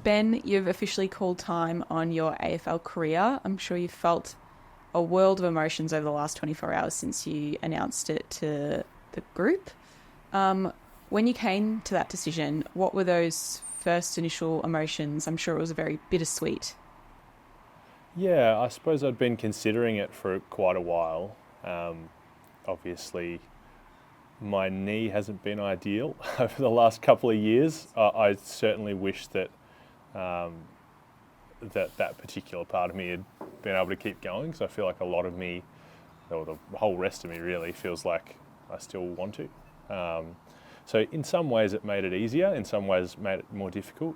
Ben, you've officially called time on your AFL career. I'm sure you've felt a world of emotions over the last 24 hours since you announced it to the group. When you came to that decision, what were those first initial emotions? I'm sure it was a very bittersweet. Yeah, I suppose I'd been considering it for quite a while. Obviously, my knee hasn't been ideal over the last couple of years. I certainly wish that that particular part of me had been able to keep going, because I feel like a lot of me, or the whole rest of me really, feels like I still want to. So in some ways it made it easier, in some ways it made it more difficult.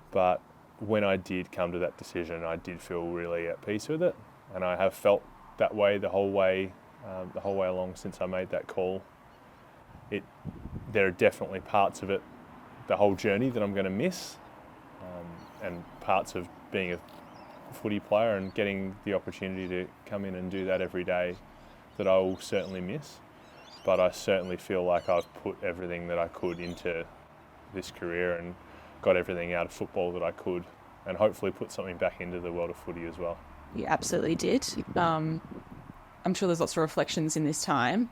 But when I did come to that decision, I did feel really at peace with it, and I have felt that way the whole way along since I made that call. There are definitely parts of it, the whole journey, that I'm going to miss, and parts of being a footy player and getting the opportunity to come in and do that every day that I will certainly miss. But I certainly feel like I've put everything that I could into this career and got everything out of football that I could, and hopefully put something back into the world of footy as well. You absolutely did. I'm sure there's lots of reflections in this time.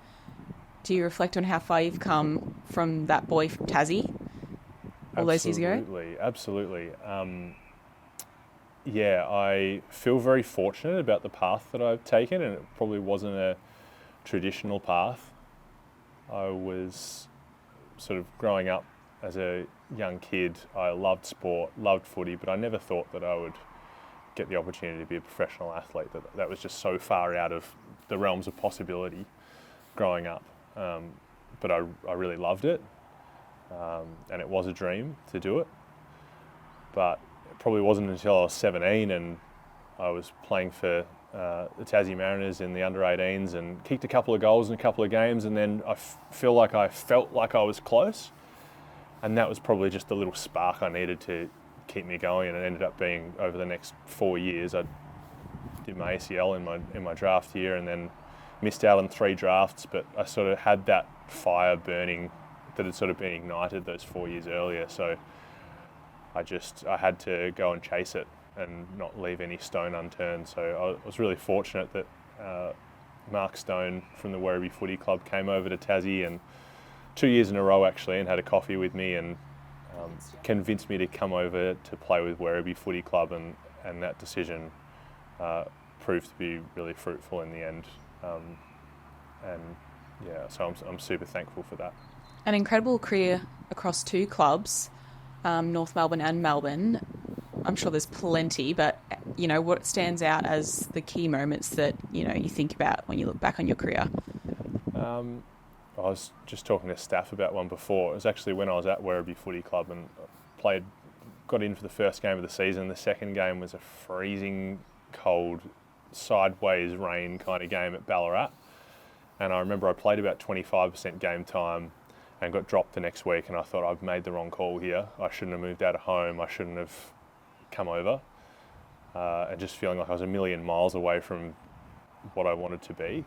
Do you reflect on how far you've come from that boy from Tassie all those years ago? Absolutely. Yeah, I feel very fortunate about the path that I've taken, and it probably wasn't a traditional path. I was sort of growing up as a young kid. I loved sport, loved footy, but I never thought that I would get the opportunity to be a professional athlete. That was just so far out of the realms of possibility growing up. But I really loved it, and it was a dream to do it. But it probably wasn't until I was 17 and I was playing for the Tassie Mariners in the under-18s and kicked a couple of goals in a couple of games, and then I feel like I felt like I was close, and that was probably just the little spark I needed to keep me going. And it ended up being, over the next 4 years, I did my ACL in my draft year, and then missed out on 3 drafts, but I sort of had that fire burning that had sort of been ignited those 4 years earlier. So I had to go and chase it and not leave any stone unturned. So I was really fortunate that Mark Stone from the Werribee Footy Club came over to Tassie, and 2 years in a row actually, and had a coffee with me and convinced me to come over to play with Werribee Footy Club, and that decision proved to be really fruitful in the end. And yeah, so I'm super thankful for that. An incredible career across 2 clubs, North Melbourne and Melbourne. I'm sure there's plenty, but what stands out as the key moments that you think about when you look back on your career? I was just talking to staff about one before. It was actually when I was at Werribee Footy Club and got in for the first game of the season. The second game was a freezing cold, sideways rain kind of game at Ballarat. And I remember I played about 25% game time and got dropped the next week, and I thought, I've made the wrong call here. I shouldn't have moved out of home. I shouldn't have come over. And just feeling like I was a million miles away from what I wanted to be.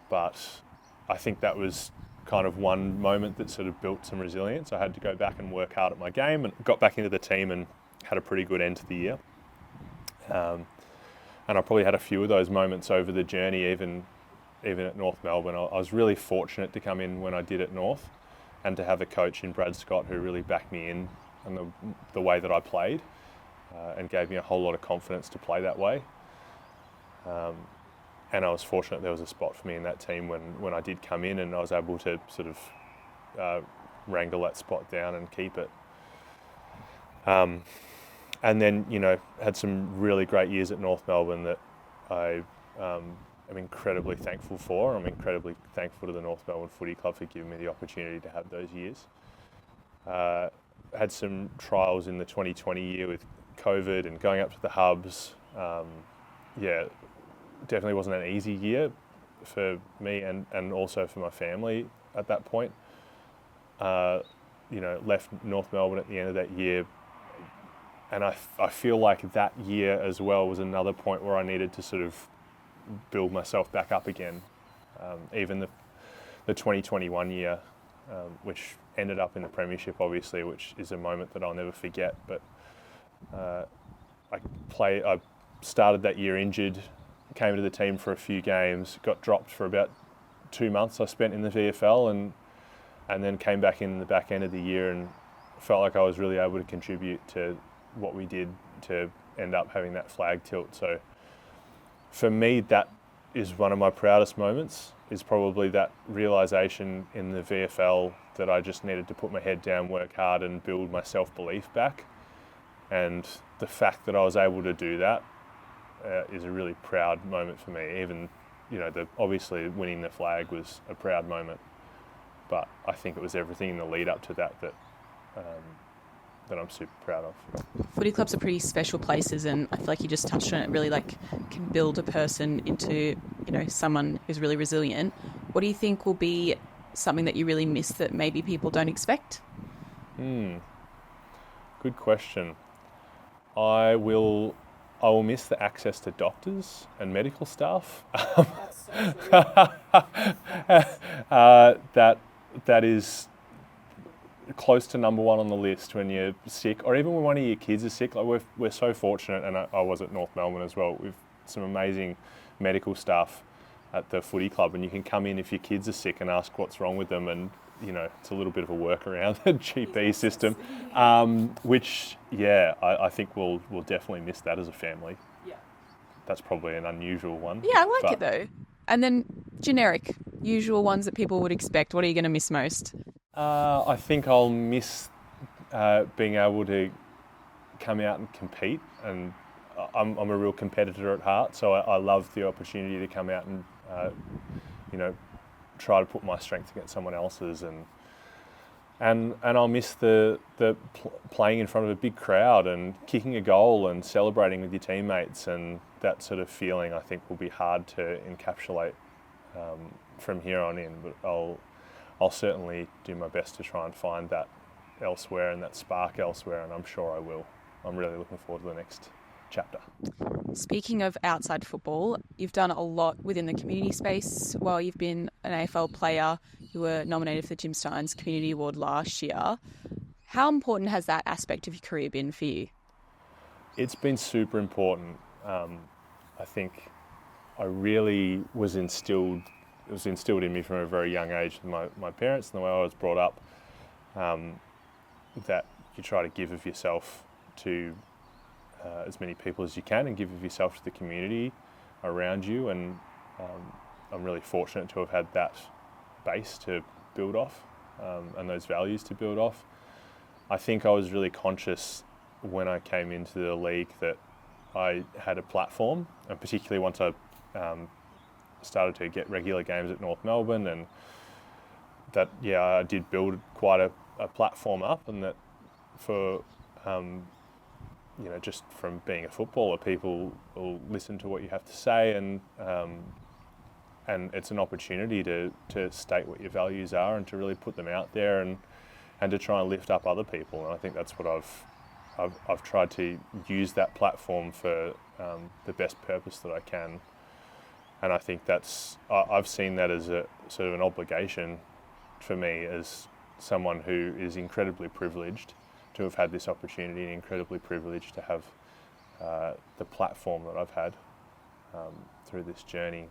But I think that was kind of one moment that sort of built some resilience. I had to go back and work hard at my game, and got back into the team and had a pretty good end to the year. And I probably had a few of those moments over the journey, even at North Melbourne. I was really fortunate to come in when I did at North, and to have a coach in Brad Scott who really backed me in and the way that I played, and gave me a whole lot of confidence to play that way. And I was fortunate there was a spot for me in that team when I did come in, and I was able to sort of wrangle that spot down and keep it. And then, had some really great years at North Melbourne that I am incredibly thankful for. I'm incredibly thankful to the North Melbourne Footy Club for giving me the opportunity to have those years. Had some trials in the 2020 year with COVID and going up to the hubs. Definitely wasn't an easy year for me and also for my family at that point. Left North Melbourne at the end of that year. And I feel like that year as well was another point where I needed to sort of build myself back up again. Even the 2021 year, which ended up in the premiership, obviously, which is a moment that I'll never forget. But I started that year injured, came to the team for a few games, got dropped for about 2 months I spent in the VFL, and then came back in the back end of the year and felt like I was really able to contribute to what we did to end up having that flag tilt. So for me, that is one of my proudest moments, is probably that realisation in the VFL that I just needed to put my head down, work hard and build my self-belief back. And the fact that I was able to do that is a really proud moment for me. Even, obviously winning the flag was a proud moment, but I think it was everything in the lead up to that I'm super proud of. Footy clubs are pretty special places, and I feel like you just touched on it. Really, can build a person into, someone who's really resilient. What do you think will be something that you really miss that maybe people don't expect? Good question. I will miss the access to doctors and medical staff. That's so true. That is close to number one on the list when you're sick, or even when one of your kids is sick. Like we're so fortunate, and I was at North Melbourne as well. We've some amazing medical staff at the footy club, and you can come in if your kids are sick and ask what's wrong with them, and it's a little bit of a workaround the GP system, which I think we'll definitely miss that as a family. Yeah, that's probably an unusual one. Yeah, I like it though. And then generic, usual ones that people would expect. What are you going to miss most? I think I'll miss being able to come out and compete, and I'm a real competitor at heart, so I love the opportunity to come out and try to put my strength against someone else's, and I'll miss the playing in front of a big crowd and kicking a goal and celebrating with your teammates, and that sort of feeling I think will be hard to encapsulate from here on in, but I'll certainly do my best to try and find that elsewhere and that spark elsewhere, and I'm sure I will. I'm really looking forward to the next chapter. Speaking of outside football, you've done a lot within the community space while you've been an AFL player. You were nominated for the Jim Steins Community Award last year. How important has that aspect of your career been for you? It's been super important. I think I really was instilled in me from a very young age with my parents and the way I was brought up, that you try to give of yourself to as many people as you can, and give of yourself to the community around you, and I'm really fortunate to have had that base to build off, and those values to build off. I think I was really conscious when I came into the league that I had a platform, and particularly once I started to get regular games at North Melbourne, and that I did build quite a platform up, and that for just from being a footballer, people will listen to what you have to say, and it's an opportunity to state what your values are and to really put them out there, and to try and lift up other people. And I think that's what I've tried to use that platform for the best purpose that I can. And I think I've seen that as a sort of an obligation for me as someone who is incredibly privileged to have had this opportunity, and incredibly privileged to have the platform that I've had through this journey,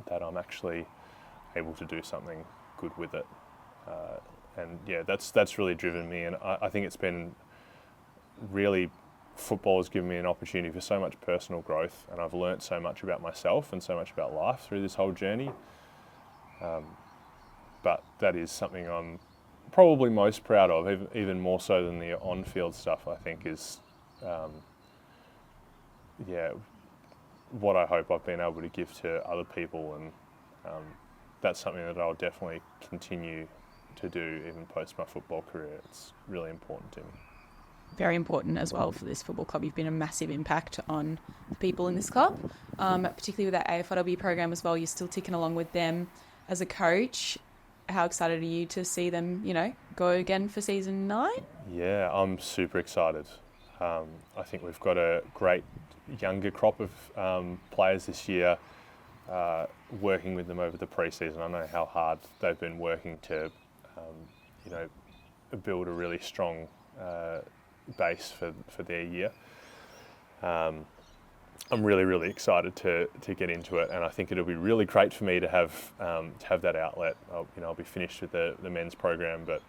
that I'm actually able to do something good with it. That's really driven me, and I think it's been really, football has given me an opportunity for so much personal growth, and I've learnt so much about myself and so much about life through this whole journey. But that is something I'm probably most proud of, even more so than the on-field stuff, I think, is what I hope I've been able to give to other people, and that's something that I'll definitely continue to do even post my football career. It's really important to me. Very important as well for this football club. You've been a massive impact on the people in this club, particularly with that AFLW program as well. You're still ticking along with them as a coach. How excited are you to see them, go again for season 9? Yeah, I'm super excited. I think we've got a great younger crop of players this year, working with them over the pre-season. I know how hard they've been working to build a really strong base for their year. I'm really, really excited to get into it, and I think it'll be really great for me to have that outlet. I'll be finished with the men's program, but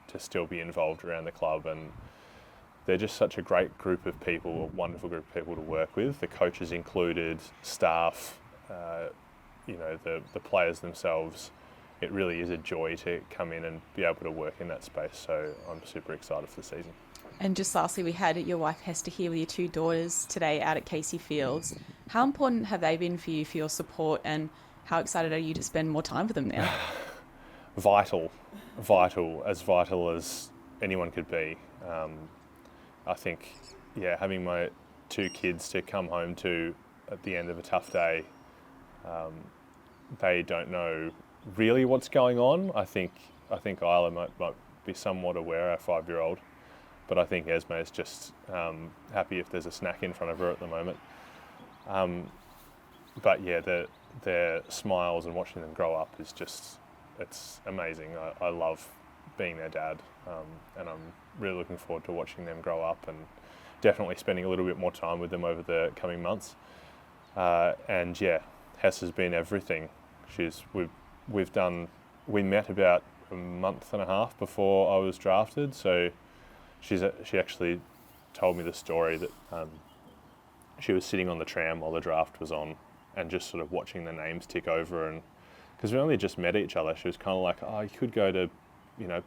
to still be involved around the club, and they're just such a great group of people, a wonderful group of people to work with. The coaches included, staff, the players themselves. It really is a joy to come in and be able to work in that space. So I'm super excited for the season. And just lastly, we had your wife Hester here with your 2 daughters today out at Casey Fields. How important have they been for you, for your support, and how excited are you to spend more time with them now? Vital, as vital as anyone could be. I think, having my 2 kids to come home to at the end of a tough day, they don't know really what's going on. I think Isla might be somewhat aware, our 5-year-old, but I think Esme is just happy if there's a snack in front of her at the moment. But yeah, their smiles and watching them grow up is just, it's amazing. I love being their dad, and I'm really looking forward to watching them grow up, and definitely spending a little bit more time with them over the coming months. And yeah, Hess has been everything. We met about a month and a half before I was drafted, so she actually told me the story that she was sitting on the tram while the draft was on, and just sort of watching the names tick over, and because we only just met each other, she was kind of like, oh, you could go to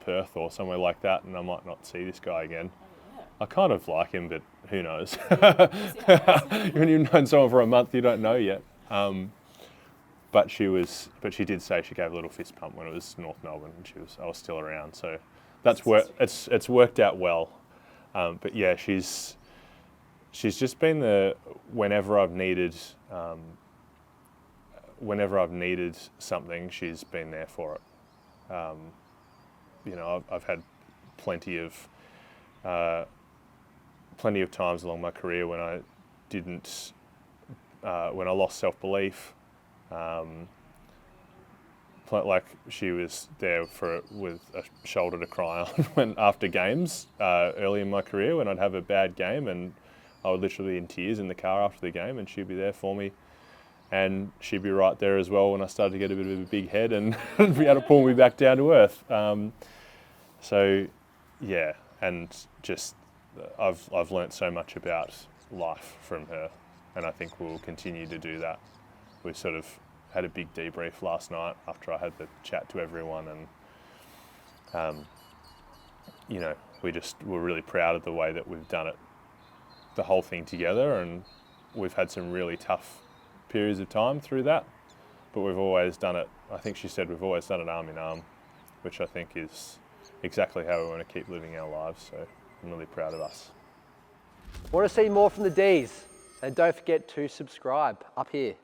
Perth or somewhere like that, and I might not see this guy again. I kind of like him, but who knows? When you've known someone for a month, you don't know yet. But she did say she gave a little fist pump when it was North Melbourne, and I was still around. So it's worked out well. But yeah, she's just been whenever I've needed something, she's been there for it. I've had plenty of times along my career when I lost self-belief. Like she was there with a shoulder to cry on after games early in my career, when I'd have a bad game and I would literally be in tears in the car after the game, and she'd be there for me. And she'd be right there as well when I started to get a bit of a big head and be able to pull me back down to earth. So yeah, and just I've learnt so much about life from her, and I think we'll continue to do that. We sort of had a big debrief last night after I had the chat to everyone, and we're really proud of the way that we've done it, the whole thing together, and we've had some really tough periods of time through that, but we've always done it. I think she said we've always done it arm in arm, which I think is exactly how we want to keep living our lives. So I'm really proud of us. Want to see more from the Ds? And don't forget to subscribe up here.